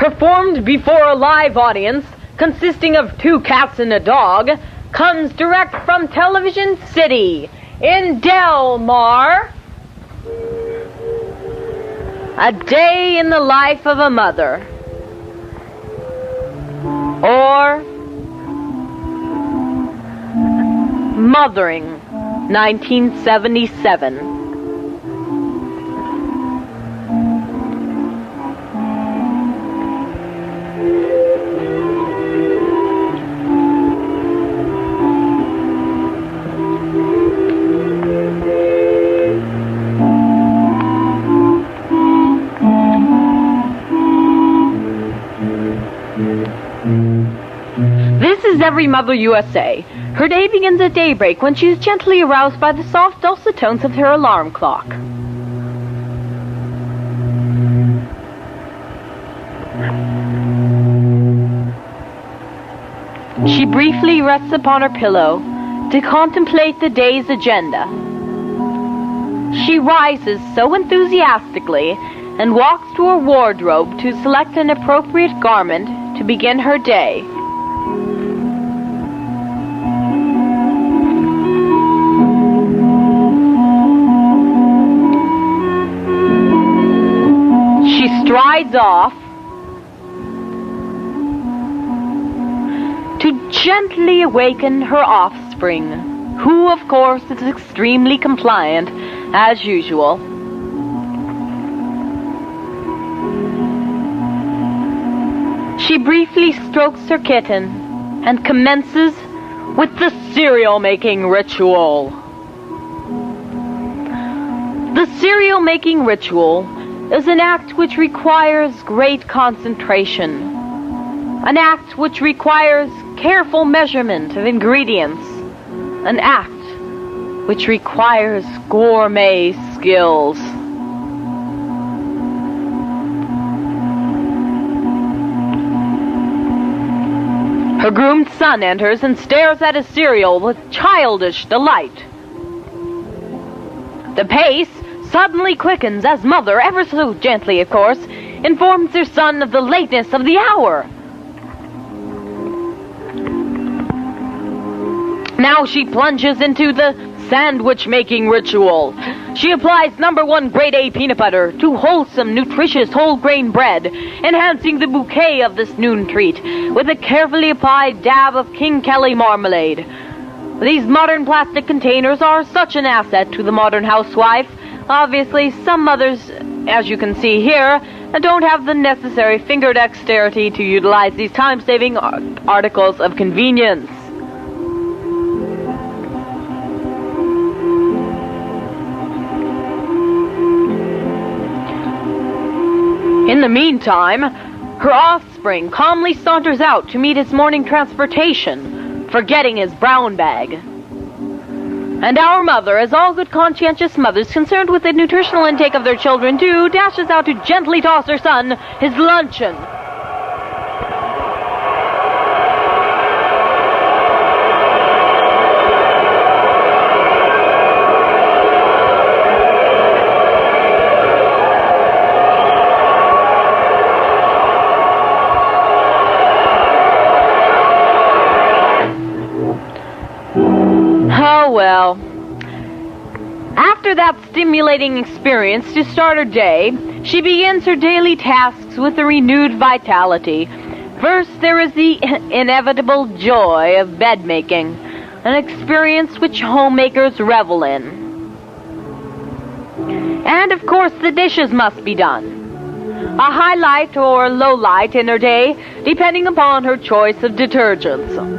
performed before a live audience consisting of 2 cats and a dog, comes direct from Television City in Del Mar. A Day in the Life of a Mother. Or Mothering, 1977. This is Every Mother USA. Her day begins at daybreak when she is gently aroused by the soft, dulcet tones of her alarm clock. She briefly rests upon her pillow to contemplate the day's agenda. She rises so enthusiastically and walks to her wardrobe to select an appropriate garment to begin her day. She strides off to gently awaken her offspring, who, of course, is extremely compliant, as usual. She briefly strokes her kitten and commences with the cereal-making ritual. The cereal-making ritual is an act which requires great concentration, an act which requires careful measurement of ingredients, an act which requires gourmet skills. Her groomed son enters and stares at his cereal with childish delight. The pace suddenly quickens as Mother, ever so gently of course, informs her son of the lateness of the hour. Now she plunges into the sandwich-making ritual. She applies #1 grade A peanut butter to wholesome, nutritious whole-grain bread, enhancing the bouquet of this noon treat with a carefully applied dab of King Kelly marmalade. These modern plastic containers are such an asset to the modern housewife. Obviously, some mothers, as you can see here, don't have the necessary finger dexterity to utilize these time-saving articles of convenience. In the meantime, her offspring calmly saunters out to meet his morning transportation, forgetting his brown bag. And our mother, as all good conscientious mothers concerned with the nutritional intake of their children do, dashes out to gently toss her son his luncheon. Oh well. After that stimulating experience to start her day, she begins her daily tasks with a renewed vitality. First, there is the inevitable joy of bed making, an experience which homemakers revel in. And of course, the dishes must be done. A highlight or low light in her day, depending upon her choice of detergents.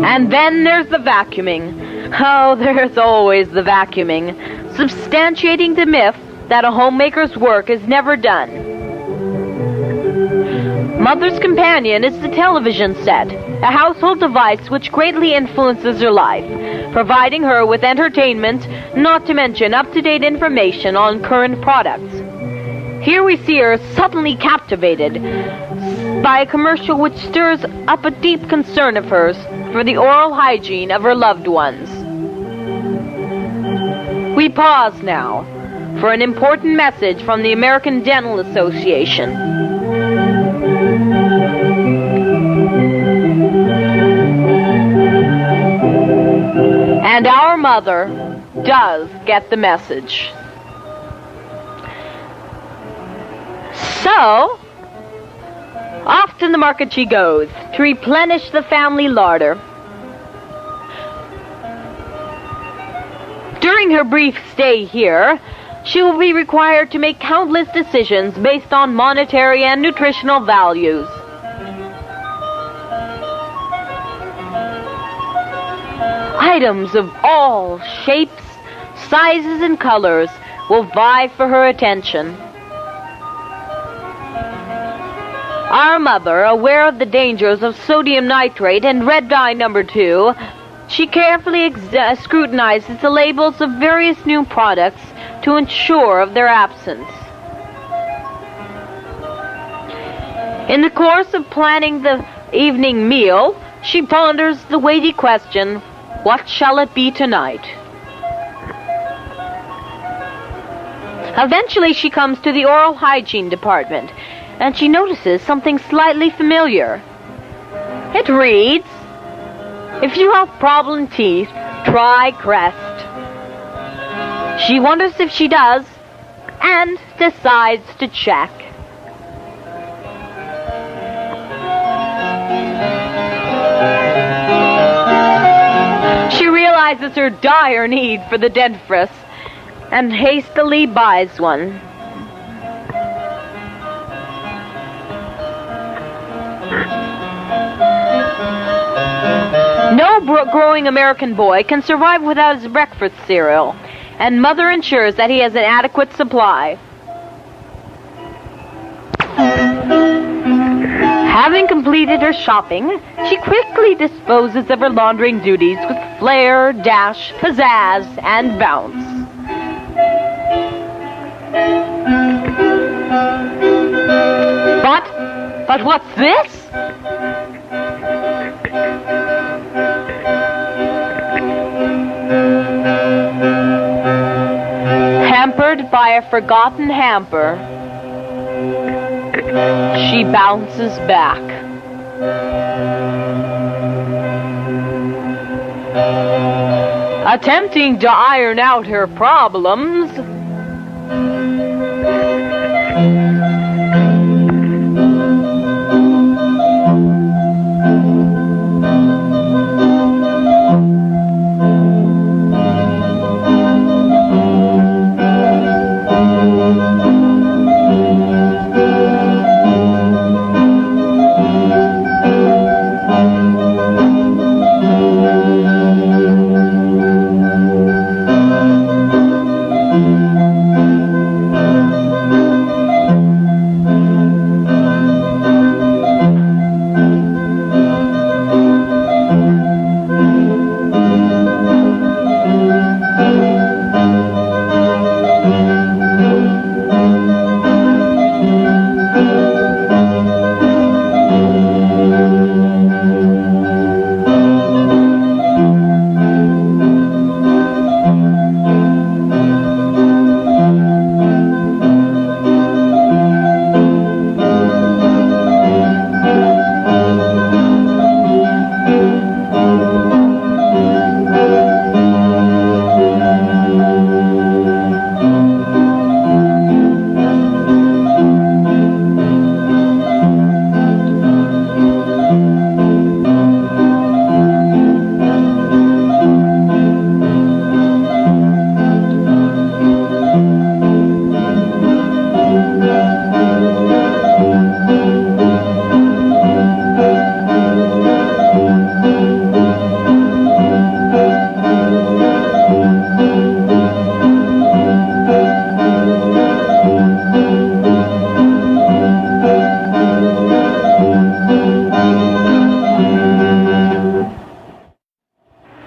And then there's the vacuuming. Oh, there's always the vacuuming, substantiating the myth that a homemaker's work is never done. Mother's companion is the television set, a household device which greatly influences her life, providing her with entertainment, not to mention up-to-date information on current products. Here we see her suddenly captivated by a commercial which stirs up a deep concern of hers for the oral hygiene of her loved ones. We pause now, for an important message from the American Dental Association. And our mother does get the message. So, off to the market she goes to replenish the family larder. During her brief stay here, she will be required to make countless decisions based on monetary and nutritional values. Items of all shapes, sizes, and colors will vie for her attention. Our mother, aware of the dangers of sodium nitrate and red dye number 2, she carefully scrutinizes the labels of various new products to ensure of their absence. In the course of planning the evening meal, she ponders the weighty question, what shall it be tonight? Eventually she comes to the oral hygiene department, and she notices something slightly familiar. It reads, if you have problem teeth, try Crest. She wonders if she does, and decides to check. She realizes her dire need for the dentifrice, and hastily buys one. No growing American boy can survive without his breakfast cereal, and Mother ensures that he has an adequate supply. Having completed her shopping, she quickly disposes of her laundering duties with flair, dash, pizzazz, and bounce. But what's this? Hampered by a forgotten hamper, she bounces back. Attempting to iron out her problems,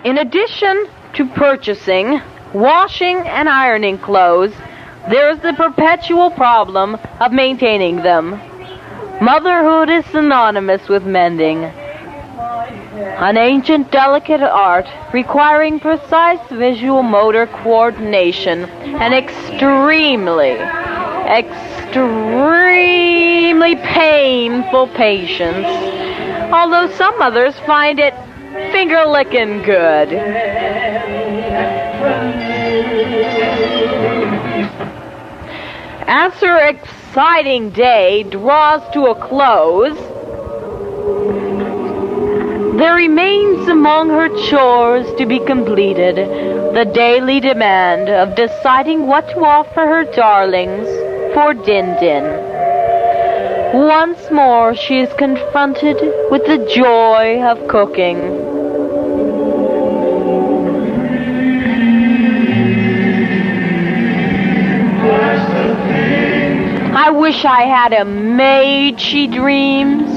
in addition to purchasing, washing, and ironing clothes, there is the perpetual problem of maintaining them. Motherhood is synonymous with mending. An ancient, delicate art requiring precise visual motor coordination and extremely painful patience, although some others find it finger-licking good. As her exciting day draws to a close, there remains among her chores to be completed the daily demand of deciding what to offer her darlings for Din-Din. Once more she is confronted with the joy of cooking. I wish I had a maid, she dreams.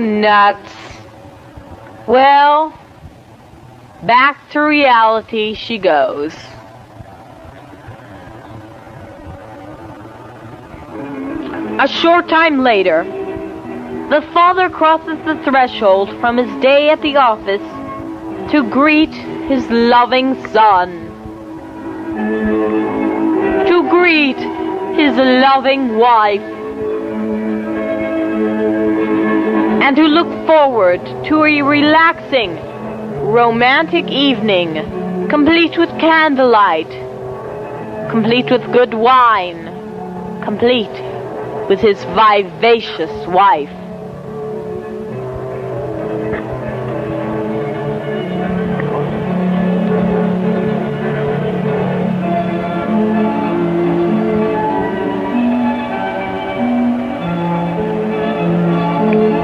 Nuts. Well, back to reality she goes. A short time later, the father crosses the threshold from his day at the office to greet his loving son. To greet his loving wife. And to look forward to a relaxing, romantic evening, complete with candlelight, complete with good wine, complete with his vivacious wife.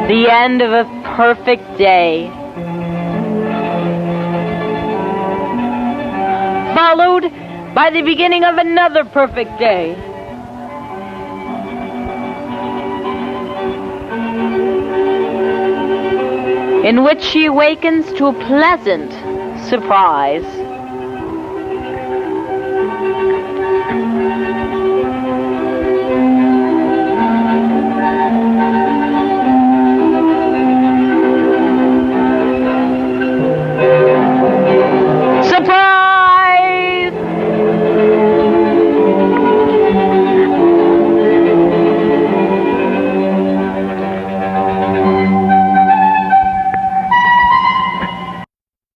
The end of a perfect day, followed by the beginning of another perfect day. In which she awakens to a pleasant surprise.